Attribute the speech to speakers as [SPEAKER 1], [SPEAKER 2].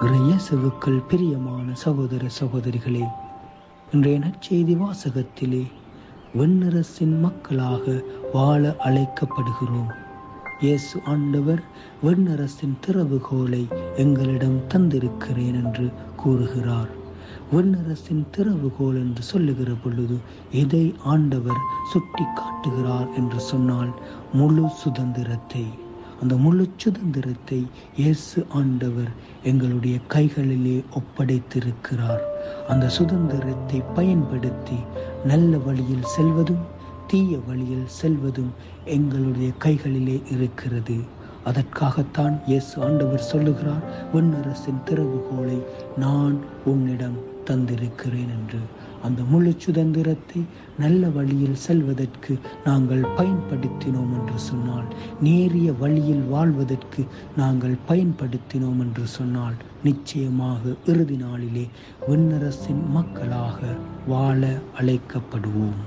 [SPEAKER 1] இயேசுவுக்குள் பிரியமான சகோதர சகோதரிகளே, இன்றைய நற்செய்தி வாசகத்திலே விண்ணரசின் மக்களாக வாழ அழைக்கப்படுகிறோம். இயேசு ஆண்டவர் விண்ணரசின் திறவுகோலை எங்களிடம் தந்திருக்கிறேன் என்று கூறுகிறார். விண்ணரசின் திறவுகோல் என்று சொல்லுகிற பொழுது எதை ஆண்டவர் சுட்டி காட்டுகிறார் என்று சொன்னால் முழு சுதந்திரத்தை. அந்த முழு சுதந்திரத்தை இயேசு ஆண்டவர் எங்களுடைய கைகளிலே ஒப்படைத்திருக்கிறார். அந்த சுதந்திரத்தை பயன்படுத்தி நல்ல வழியில் செல்வதும் தீய வழியில் செல்வதும் எங்களுடைய கைகளிலே இருக்கிறது. அதற்காகத்தான் இயேசு ஆண்டவர் சொல்லுகிறார், விண்ணரசின் திறவுகோலை நான் உன்னிடம் தந்திருக்கிறேன் என்று. அந்த முழு சுதந்திரத்தை நல்ல வழியில் செல்வதற்கு நாங்கள் பயன்படுத்தினோம் என்று சொன்னால், நேரிய வழியில் வாழ்வதற்கு நாங்கள் பயன்படுத்தினோம் என்று சொன்னால், நிச்சயமாக இறுதி நாளிலே விண்ணரசின் மக்களாக வாழ அழைக்கப்படுவோம்.